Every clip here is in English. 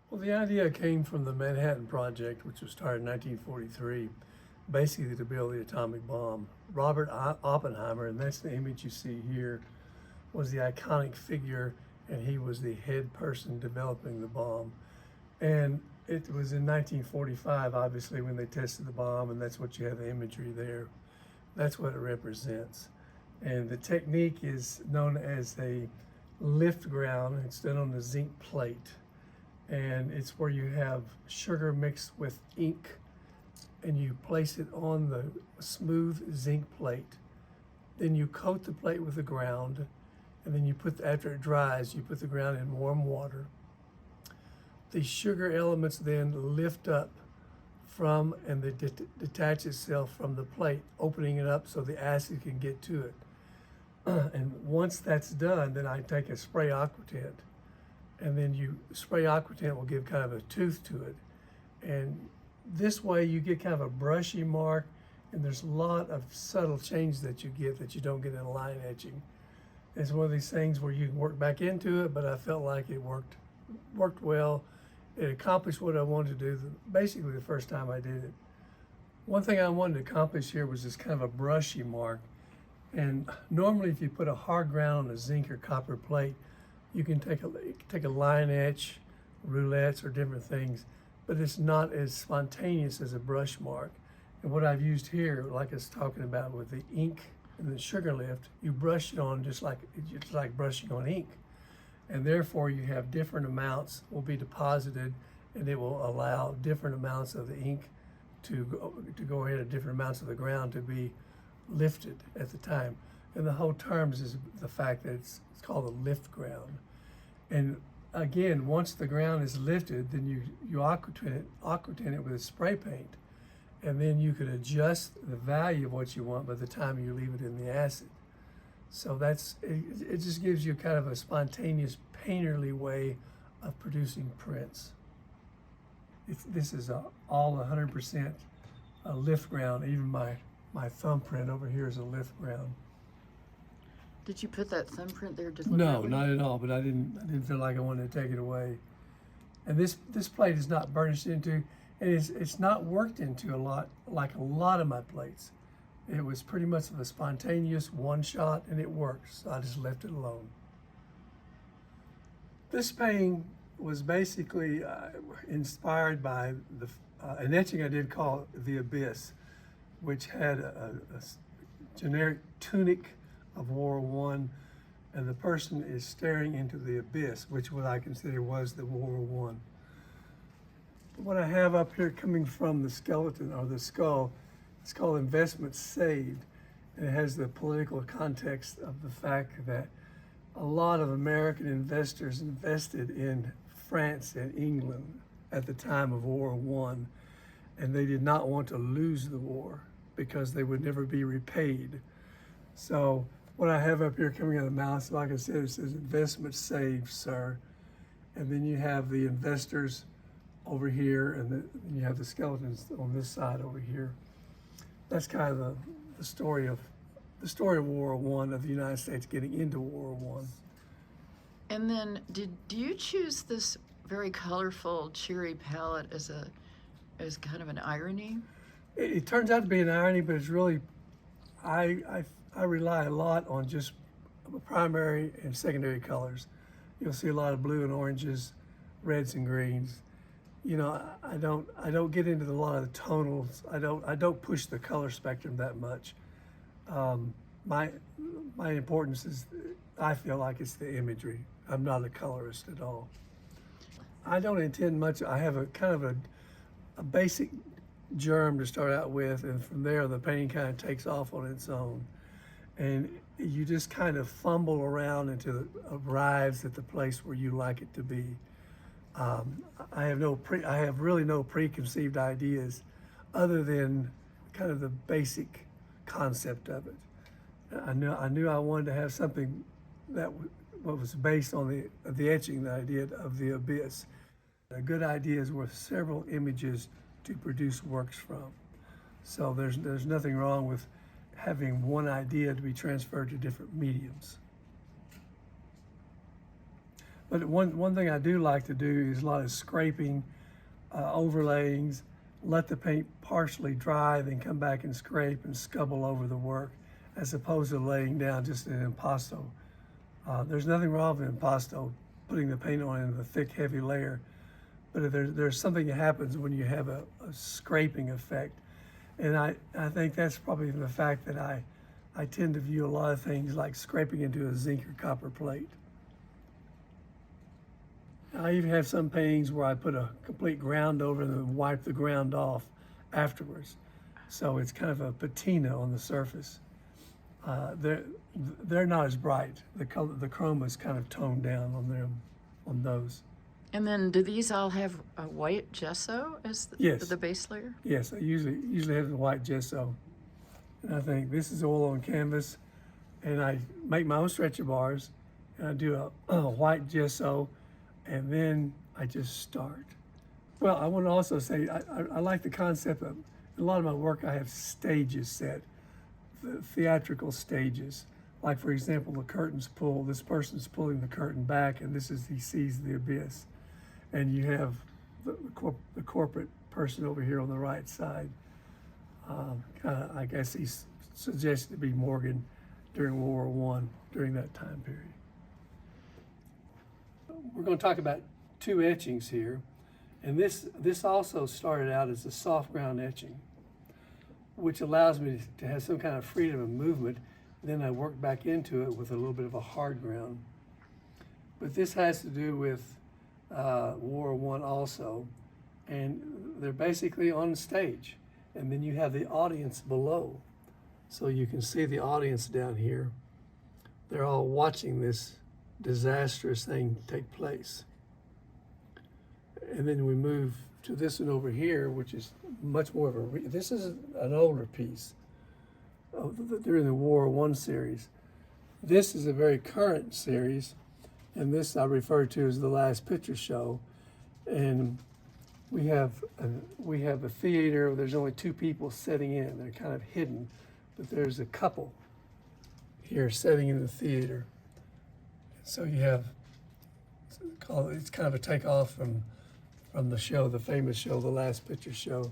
Well, the idea came from the Manhattan Project, which was started in 1943, basically to build the atomic bomb. Robert Oppenheimer, and that's the image you see here, was the iconic figure, and he was the head person developing the bomb. And it was in 1945, obviously, when they tested the bomb, and that's what you have the imagery there. That's what it represents. And the technique is known as a lift ground. It's done on a zinc plate. And it's where you have sugar mixed with ink, and you place it on the smooth zinc plate. Then you coat the plate with the ground, and then after it dries, you put the ground in warm water. The sugar elements then lift up from, and they detach itself from the plate, opening it up so the acid can get to it. And once that's done, then I take a spray aquatent, and then you spray aquatent will give kind of a tooth to it. And this way you get kind of a brushy mark, and there's a lot of subtle change that you get that you don't get in line etching. It's one of these things where you can work back into it, but I felt like it worked well. It accomplished what I wanted to do basically the first time I did it. One thing I wanted to accomplish here was this kind of a brushy mark. And normally if you put a hard ground on a zinc or copper plate, you can take a line etch, roulettes, or different things, but it's not as spontaneous as a brush mark. And what I've used here, like I was talking about with the ink and the sugar lift, you brush it on just like brushing on ink. And therefore you have different amounts will be deposited, and it will allow different amounts of the ink to go ahead, and different amounts of the ground to be lifted at the time. And the whole terms is the fact that it's called a lift ground. And again, once the ground is lifted, then you aquatent it with a spray paint, and then you could adjust the value of what you want by the time you leave it in the acid. So it just gives you kind of a spontaneous painterly way of producing prints. This is all 100% a lift ground. Even my thumbprint over here is a lift ground. Did you put that thumbprint there to look No, that way? not at all, but I didn't feel like I wanted to take it away. And this plate is not burnished into, and it's not worked into a lot, like a lot of my plates. It was pretty much of a spontaneous one shot, and it worked, so I just left it alone. This painting was basically inspired by an etching I did called The Abyss, which had a generic tunic of World War I, and the person is staring into the abyss, which what I consider was the World War I. What I have up here coming from the skeleton or the skull, it's called Investment Saved, and it has the political context of the fact that a lot of American investors invested in France and England at the time of World War I, and they did not want to lose the war because they would never be repaid. So what I have up here coming out of the mouth, like I said, it says investment saved, sir. And then you have the investors over here, and then you have the skeletons on this side over here. That's kind of the story of World War I, of the United States getting into World War I. And then do you choose this very colorful, cheery palette as kind of an irony? It turns out to be an irony, but it's really, I rely a lot on just primary and secondary colors. You'll see a lot of blue and oranges, reds and greens. You know, I don't get into a lot of the tonals. I don't push the color spectrum that much. My importance is, I feel like it's the imagery. I'm not a colorist at all. I don't intend much. I have a kind of a basic germ to start out with, and from there the painting kind of takes off on its own. And you just kind of fumble around until it arrives at the place where you like it to be. I have really no preconceived ideas other than kind of the basic concept of it. I knew I wanted to have something that was based on the etching that I did of the abyss. A good idea is worth several images to produce works from. So there's nothing wrong with having one idea to be transferred to different mediums. But one thing I do like to do is a lot of scraping, overlayings, let the paint partially dry, then come back and scrape and scubble over the work, as opposed to laying down just an impasto. There's nothing wrong with impasto, putting the paint on in a thick, heavy layer, but if there's something that happens when you have a scraping effect. And I think that's probably the fact that I tend to view a lot of things like scraping into a zinc or copper plate. I even have some paintings where I put a complete ground over and then wipe the ground off afterwards. So it's kind of a patina on the surface. They're not as bright. The color, the chroma is kind of toned down on them, on those. And then do these all have a white gesso as Yes. the base layer? Yes, I usually have the white gesso. And I think this is oil on canvas, and I make my own stretcher bars, and I do a white gesso, and then I just start. Well, I want to also say I like the concept of, in a lot of my work I have stages set, the theatrical stages. Like for example, the curtains pull, this person's pulling the curtain back, and he sees the abyss. And you have the corporate person over here on the right side. I guess he's suggested to be Morgan during World War I, during that time period. We're going to talk about two etchings here. And this also started out as a soft ground etching, which allows me to have some kind of freedom of movement. Then I work back into it with a little bit of a hard ground. But this has to do with War I also, and they're basically on stage, and then you have the audience below, so you can see the audience down here. They're all watching this disastrous thing take place. And then we move to this one over here, which is much more of this is an older piece during the War I series. This is a very current series, and this I refer to as the last picture show. And we have a theater. There's only two people sitting in. They're kind of hidden, but there's a couple here sitting in the theater. So you have, it's kind of a takeoff from the show, the famous show, the last picture show.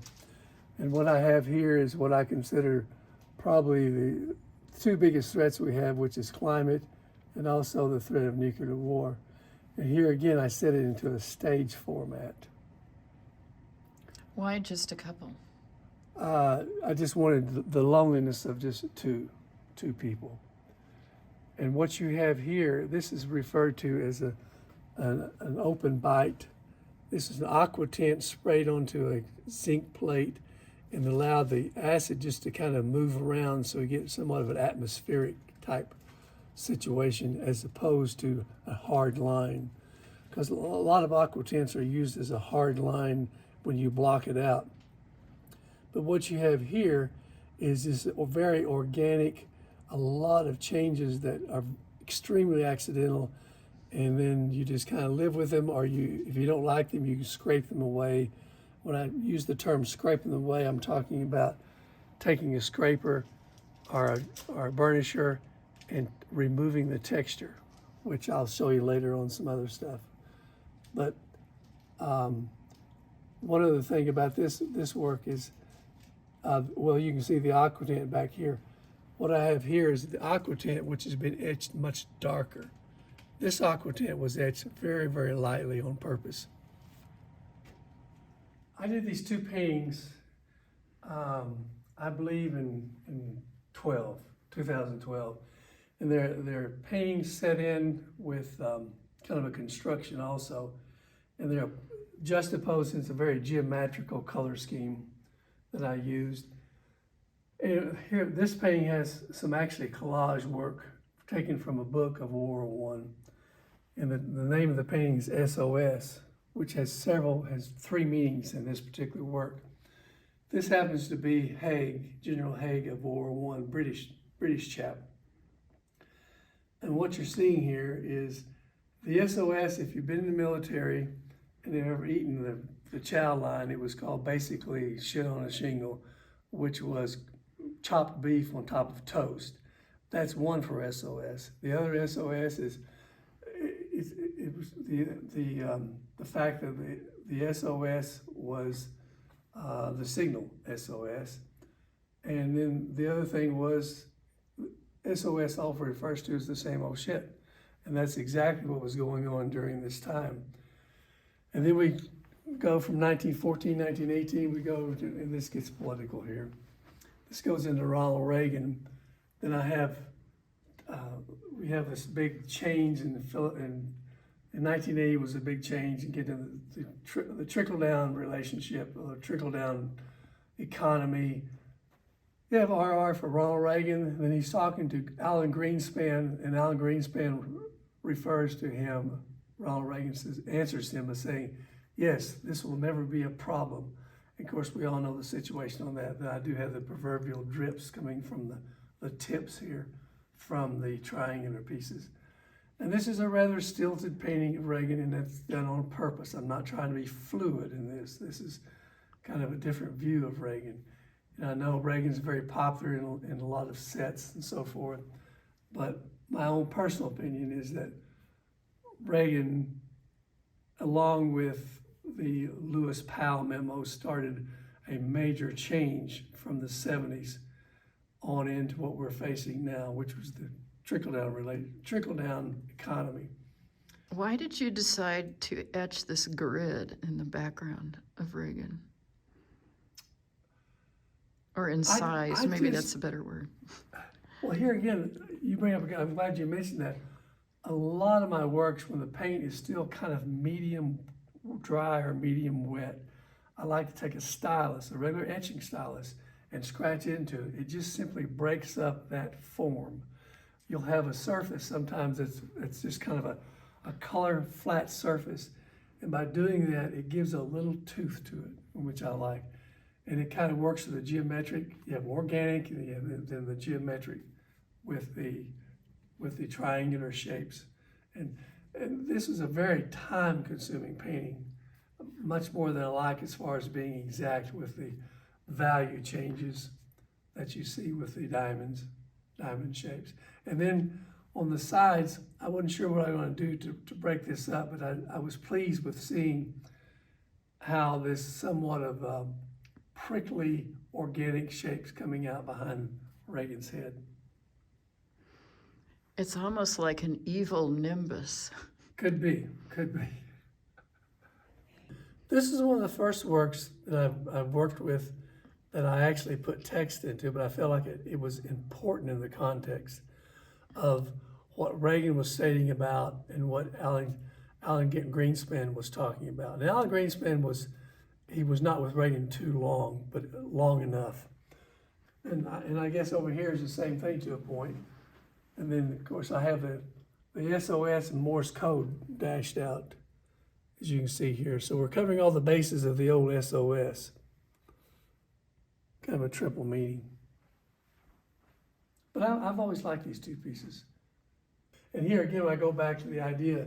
And what I have here is what I consider probably the two biggest threats we have, which is climate and also the threat of nuclear war. And here again, I set it into a stage format. Why just a couple? I just wanted the loneliness of just two people. And what you have here, this is referred to as an open bite. This is an aqua tint sprayed onto a zinc plate and allow the acid just to kind of move around so you get somewhat of an atmospheric type situation as opposed to a hard line. Because a lot of aqua tints are used as a hard line when you block it out. But what you have here is this very organic, a lot of changes that are extremely accidental, and then you just kind of live with them, or if you don't like them, you can scrape them away. When I use the term scraping them away, I'm talking about taking a scraper or a burnisher and removing the texture, which I'll show you later on some other stuff. But one other thing about this work is, well, you can see the aqua tint back here. What I have here is the aqua tint, which has been etched much darker. This aqua tint was etched very, very lightly on purpose. I did these two paintings, I believe in 2012. And they're paintings set in with kind of a construction also. And they're juxtaposed into a very geometrical color scheme that I used. And here, this painting has some actually collage work taken from a book of World War I. And the name of the painting is SOS, which has three meanings in this particular work. This happens to be Haig, General Haig of World War I, British chap. And what you're seeing here is the SOS. If you've been in the military and you've ever eaten the chow line, it was called basically shit on a shingle, which was chopped beef on top of toast. That's one for SOS. The other SOS is, it the fact that the SOS was the signal SOS, and then the other thing was SOS often refers to as the same old shit, and that's exactly what was going on during this time. And then we go from 1914, 1918, we go to, and this gets political here. This goes into Ronald Reagan. Then we have this big change in 1980 was a big change and getting the trickle-down relationship, or trickle-down economy. You have RR for Ronald Reagan, and then he's talking to Alan Greenspan, and Alan Greenspan refers to him, Ronald Reagan answers him by saying, yes, this will never be a problem. And of course, we all know the situation on that I do have the proverbial drips coming from the tips here from the triangular pieces. And this is a rather stilted painting of Reagan, and that's done on purpose. I'm not trying to be fluid in this. This is kind of a different view of Reagan. And I know Reagan's very popular in a lot of sets and so forth, but my own personal opinion is that Reagan, along with the Lewis Powell memo, started a major change from the 70s on into what we're facing now, which was the trickle-down economy. Why did you decide to etch this grid in the background of Reagan? Or in size, maybe that's a better word. Well, here again, you bring up, I'm glad you mentioned that. A lot of my works, when the paint is still kind of medium dry or medium wet, I like to take a stylus, a regular etching stylus, and scratch into it. It just simply breaks up that form. You'll have a surface sometimes it's just kind of a color flat surface. And by doing that, it gives a little tooth to it, which I like. And it kind of works with the geometric. You have organic and then the geometric with the triangular shapes. And this is a very time-consuming painting, much more than I like as far as being exact with the value changes that you see with the diamond shapes. And then on the sides, I wasn't sure what I was going to do to break this up, but I was pleased with seeing how this somewhat of prickly organic shapes coming out behind Reagan's head. It's almost like an evil nimbus. Could be. This is one of the first works that I've worked with that I actually put text into, but I felt like it was important in the context of what Reagan was stating about and what Alan Greenspan was talking about. And Alan Greenspan was not with Reagan too long, but long enough. And I guess over here is the same thing to a point. And then, of course, I have the SOS and Morse code dashed out, as you can see here. So we're covering all the bases of the old SOS. Kind of a triple meaning. But I've always liked these two pieces. And here again, I go back to the idea,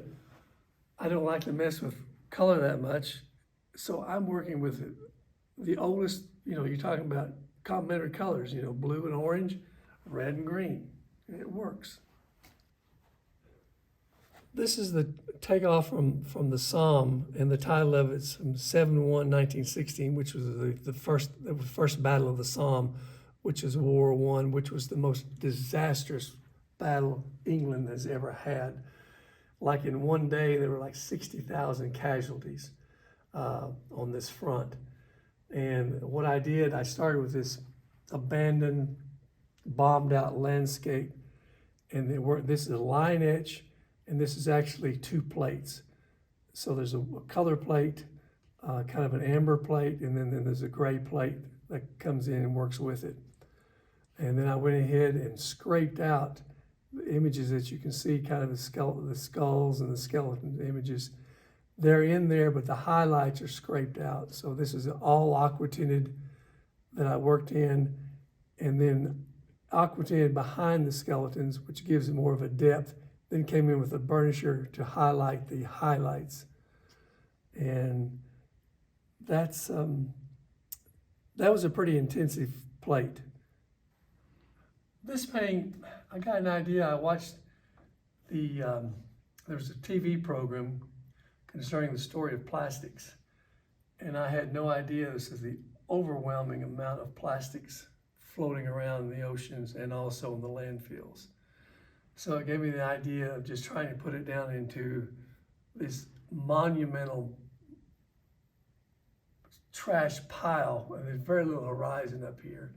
I don't like to mess with color that much. So I'm working with the oldest, you're talking about complementary colors, blue and orange, red and green. It works. This is the takeoff from the Psalm, and the title of it's from 7/1/1916, which was the first battle of the Somme, which is World War I, which was the most disastrous battle England has ever had. Like in one day, there were like 60,000 casualties on this front. And what I did, I started with this abandoned, bombed out landscape, and this is a line etch, and this is actually two plates. So there's a color plate, kind of an amber plate, and then there's a gray plate that comes in and works with it. And then I went ahead and scraped out the images that you can see, kind of the skulls and the skeleton images. They're in there, but the highlights are scraped out. So this is all aqua tinted that I worked in, and then aqua tinted behind the skeletons, which gives it more of a depth. Then came in with a burnisher to highlight the highlights. And that was a pretty intensive plate. This painting, I got an idea. I watched the There's a TV program concerning the story of plastics. And I had no idea this is the overwhelming amount of plastics floating around in the oceans and also in the landfills. So it gave me the idea of just trying to put it down into this monumental trash pile, and there's very little horizon up here.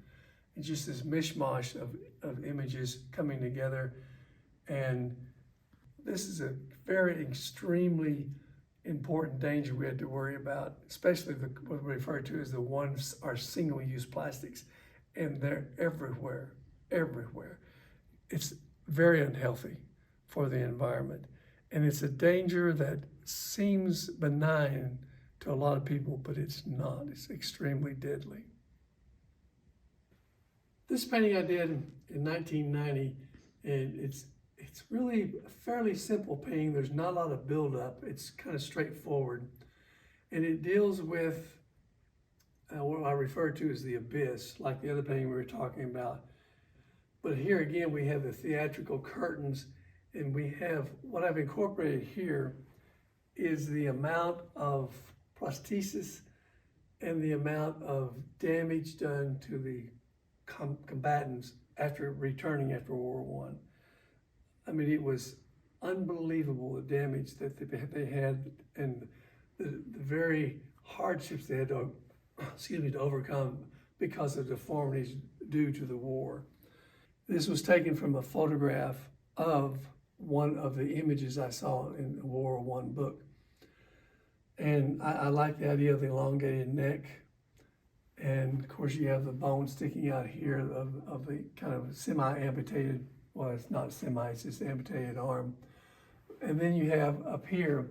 It's just this mishmash of images coming together. And this is a very extremely important danger we had to worry about, especially what we refer to as the ones are single-use plastics. And they're everywhere, everywhere. It's very unhealthy for the environment. And it's a danger that seems benign to a lot of people, but it's not. It's extremely deadly. This painting I did in 1990, and it's really a fairly simple painting. There's not a lot of buildup. It's kind of straightforward. And it deals with what I refer to as the abyss, like the other painting we were talking about. But here again, we have the theatrical curtains, and we have, what I've incorporated here is the amount of prosthesis and the amount of damage done to the combatants after returning after World War I. I mean, it was unbelievable the damage that they had and the very hardships they had to, to overcome because of deformities due to the war. This was taken from a photograph of one of the images I saw in the World War I book. And I like the idea of the elongated neck. And of course you have the bone sticking out here of the kind of semi-amputated, well, it's not semi, it's just amputated arm. And then you have up here,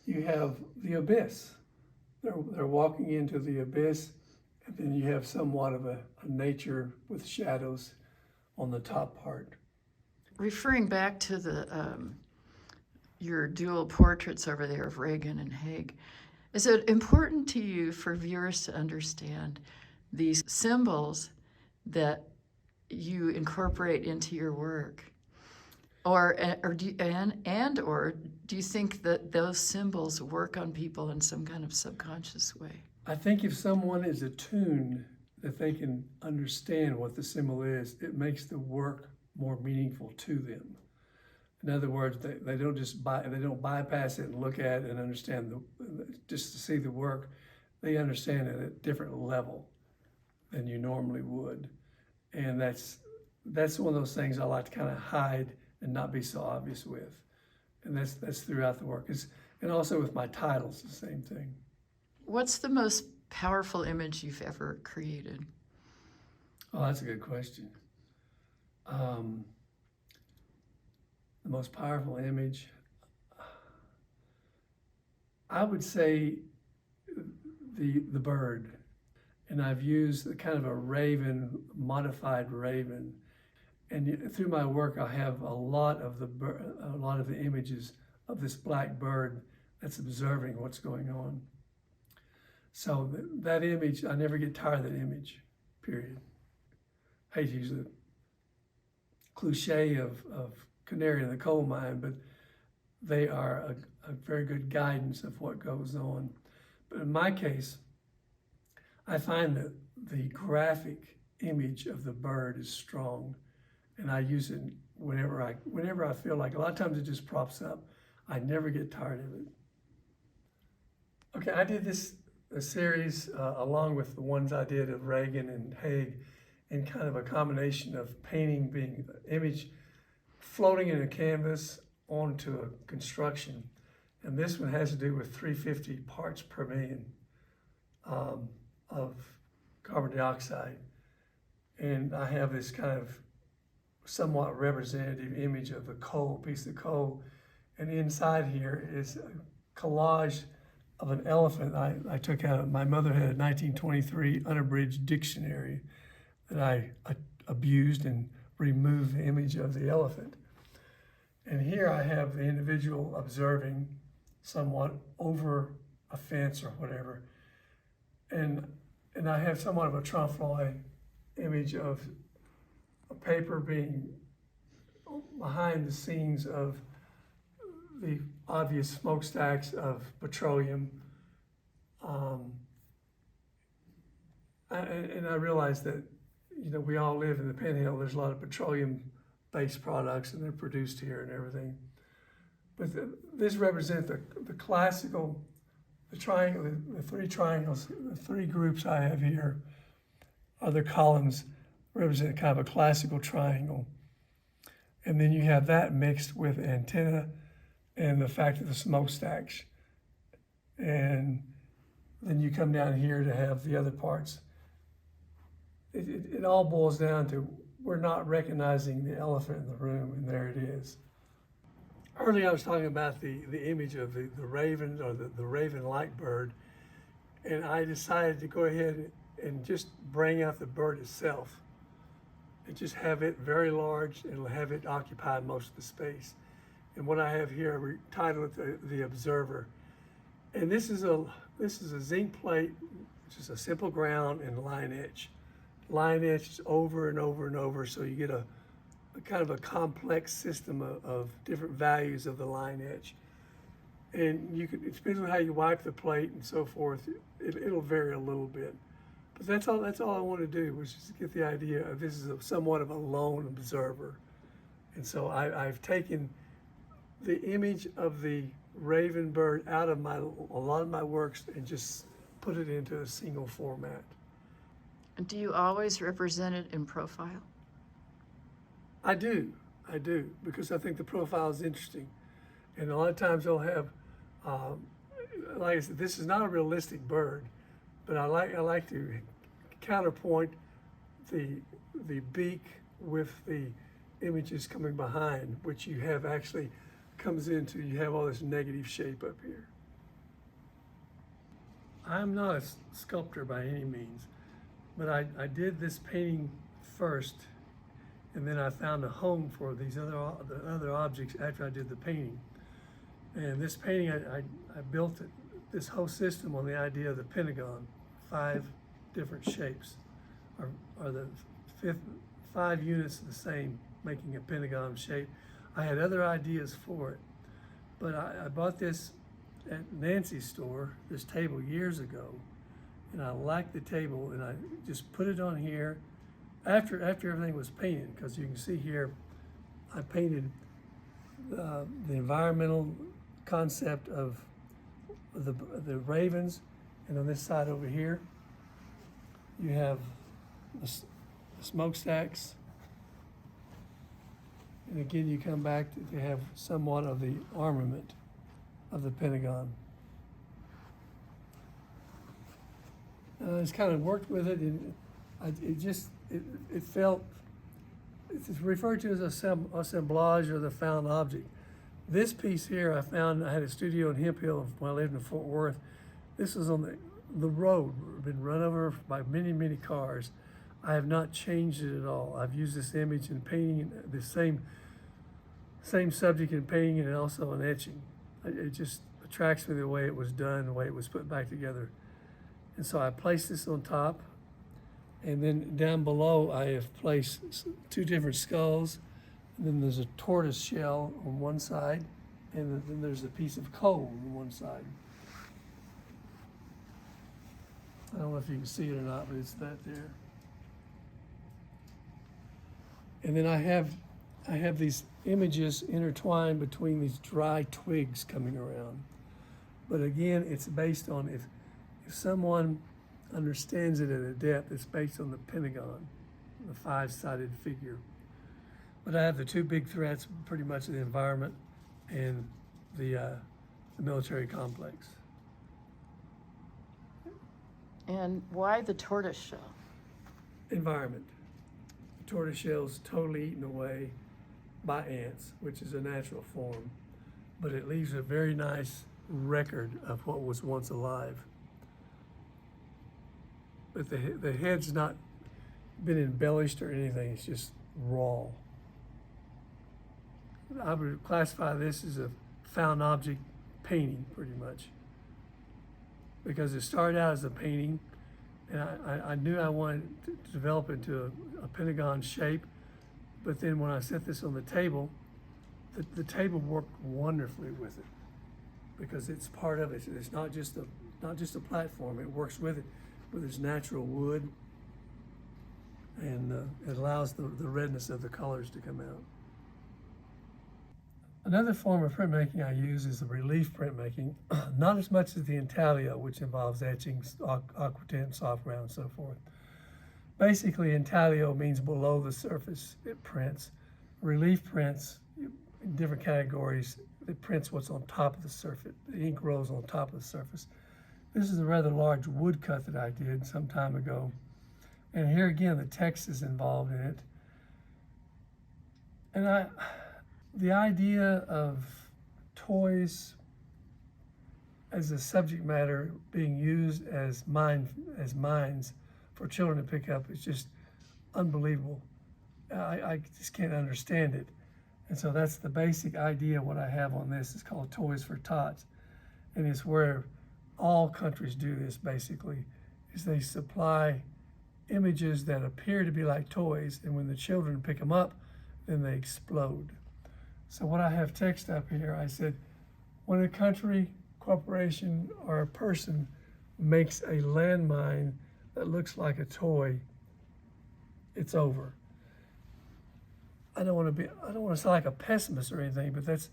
you have the abyss. They're walking into the abyss, and then you have somewhat of a nature with shadows on the top part. Referring back to the your dual portraits over there of Reagan and Haig, is it important to you for viewers to understand these symbols that you incorporate into your work? Or do you think that those symbols work on people in some kind of subconscious way? I think if someone is attuned that they can understand what the symbol is, it makes the work more meaningful to them. In other words, they don't just they don't bypass it and look at it and understand just to see the work. They understand it at a different level than you normally would, and that's one of those things I like to kind of hide and not be so obvious with, and that's throughout the work. And also with my titles, the same thing. What's the most powerful image you've ever created? Oh, that's a good question. The most powerful image, I would say the bird. And I've used the kind of a raven, modified raven. And through my work, I have a lot of the images of this black bird that's observing what's going on. So that image, I never get tired of that image, period. I hate to use the cliche of canary in the coal mine, but they are a very good guidance of what goes on. But in my case, I find that the graphic image of the bird is strong, and I use it whenever I feel like. A lot of times it just props up. I never get tired of it. Okay, I did a series along with the ones I did of Reagan and Haig, in kind of a combination of painting being image floating in a canvas onto a construction. And this one has to do with 350 parts per million of carbon dioxide. And I have this kind of somewhat representative image of a piece of coal. And inside here is a collage of an elephant I took out of, my mother had a 1923 unabridged dictionary that I abused and removed the image of the elephant. And here I have the individual observing somewhat over a fence or whatever. And I have somewhat of a trompe-l'oeil image of a paper being behind the scenes of the obvious smokestacks of petroleum. And I realize that, you know, we all live in the Panhandle. There's a lot of petroleum-based products, and they're produced here and everything. But this represents the classical, the triangle, the three triangles, the three groups I have here are the columns represent kind of a classical triangle. And then you have that mixed with antenna and the fact of the smokestacks. And then you come down here to have the other parts. It all boils down to we're not recognizing the elephant in the room, and there it is. Earlier I was talking about the image of the raven, or the raven-like bird, and I decided to go ahead and just bring out the bird itself and just have it very large and have it occupy most of the space. And what I have here, we titled it the Observer. And this is a zinc plate, just a simple ground and line edge. Line edge over and over and over, so you get a kind of a complex system of different values of the line edge. And you can, it depends on how you wipe the plate and so forth, it'll vary a little bit. But that's all I want to do, was just get the idea of this is somewhat of a lone observer. And so I've taken the image of the raven bird out of a lot of my works and just put it into a single format. Do you always represent it in profile? I do, because I think the profile is interesting. And a lot of times they'll have, like I said, this is not a realistic bird, but I like to counterpoint the beak with the images coming behind, which you have actually comes into, you have all this negative shape up here. I'm not a sculptor by any means, but I did this painting first, and then I found a home for these other objects after I did the painting. And this painting, I built this whole system on the idea of the pentagon, 5 different shapes, are the 5 units the same, making a pentagon shape. I had other ideas for it, but I bought this at Nancy's store, this table, years ago, and I liked the table, and I just put it on here after everything was painted, because you can see here I painted the environmental concept of the ravens, and on this side over here you have the smokestacks, and again you come back to have somewhat of the armament of the Pentagon. I just kind of worked with it, and it felt, it's referred to as assemblage, or the found object. This piece here I had a studio in Hemp Hill when I lived in Fort Worth. This was on the road, been run over by many, many cars. I have not changed it at all. I've used this image in painting, the same subject in painting and also in etching. It just attracts me the way it was done, the way it was put back together. And so I placed this on top, and then down below I have placed 2 different skulls. And then there's a tortoise shell on one side, and then there's a piece of coal on one side. I don't know if you can see it or not, but it's that there. And then I have these images intertwined between these dry twigs coming around. But again, it's based on, if someone understands it at a depth, it's based on the pentagon, the 5-sided figure. But I have the 2 big threats, pretty much the environment and the military complex. And why the tortoise shell? Environment. The tortoise shell is totally eaten away by ants, which is a natural form, but it leaves a very nice record of what was once alive. But the head's not been embellished or anything, it's just raw. I would classify this as a found object painting, pretty much, because it started out as a painting, and I knew I wanted to develop into a pentagon shape. But then when I set this on the table, the table worked wonderfully with it because it's part of it. It's not just a platform. It works with it, with its natural wood, and it allows the redness of the colors to come out. Another form of printmaking I use is the relief printmaking, not as much as the intaglio, which involves etching, aquatint, soft ground, and so forth. Basically, intaglio means below the surface it prints. Relief prints in different categories. It prints what's on top of the surface. The ink rolls on top of the surface. This is a rather large woodcut that I did some time ago. And here again, the text is involved in it. And the idea of toys as a subject matter being used as minds for children to pick up is just unbelievable. I just can't understand it. And so that's the basic idea. What I have on this is called Toys for Tots. And it's where all countries do this basically, is they supply images that appear to be like toys, and when the children pick them up, then they explode. So what I have text up here, I said, when a country, corporation, or a person makes a landmine that looks like a toy, it's over. I don't want to sound like a pessimist or anything, but that's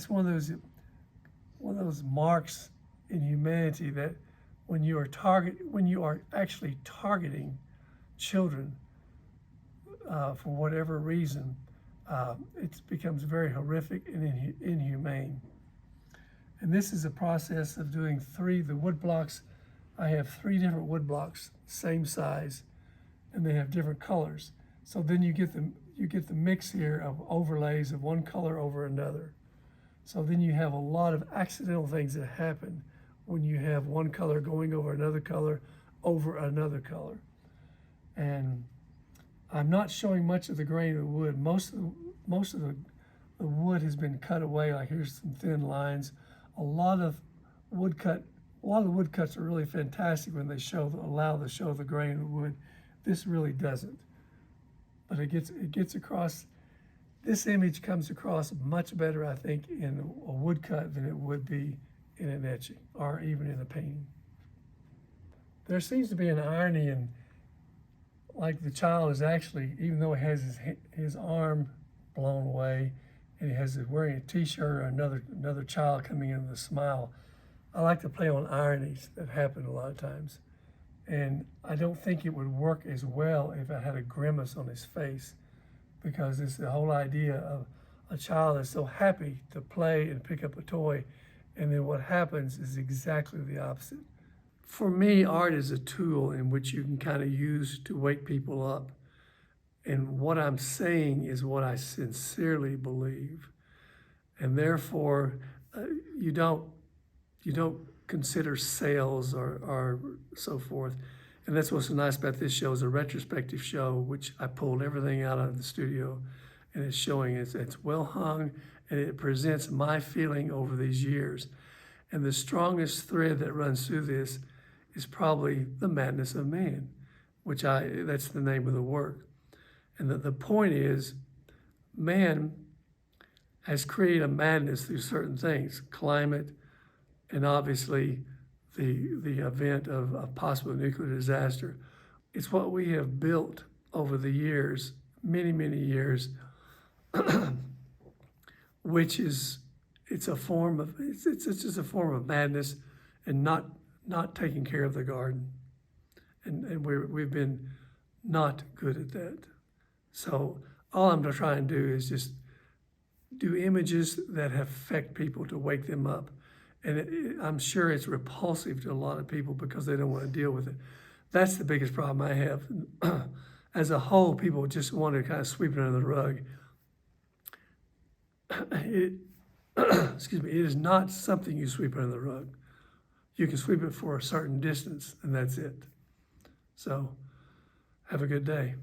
one of those marks in humanity that when you are actually targeting children for whatever reason, it becomes very horrific and inhumane. And this is a process of doing the wood blocks. I have 3 different wood blocks, same size, and they have different colors. So then you get the mix here of overlays of one color over another. So then you have a lot of accidental things that happen when you have one color going over another color over another color. And I'm not showing much of the grain of the wood. Most of the wood has been cut away. Like here's some thin lines. A lot of the woodcuts are really fantastic when they allow to show the grain of the wood. This really doesn't. But it gets across. This image comes across much better, I think, in a woodcut than it would be in an etching or even in a painting. There seems to be an irony in, like the child is actually, even though he has his arm blown away and he wearing a t-shirt, or another child coming in with a smile. I like to play on ironies that happen a lot of times. And I don't think it would work as well if I had a grimace on his face, because it's the whole idea of a child is so happy to play and pick up a toy, and then what happens is exactly the opposite. For me, art is a tool in which you can kind of use to wake people up. And what I'm saying is what I sincerely believe. And therefore, you don't consider sales or so forth. And that's what's so nice about this show, is a retrospective show, which I pulled everything out of the studio, and it's showing it's well hung, and it presents my feeling over these years. And the strongest thread that runs through this is probably the madness of man, that's the name of the work. And the point is, man has created a madness through certain things, climate, and obviously the event of a possible nuclear disaster. It's what we have built over the years, many, many years, which is, it's just a form of madness and not taking care of the garden. And we've been not good at that. So all I'm trying to do is just do images that affect people, to wake them up. And I'm sure it's repulsive to a lot of people because they don't want to deal with it. That's the biggest problem I have. As a whole, people just want to kind of sweep it under the rug. Excuse me, it is not something you sweep under the rug. You can sweep it for a certain distance, and that's it. So have a good day.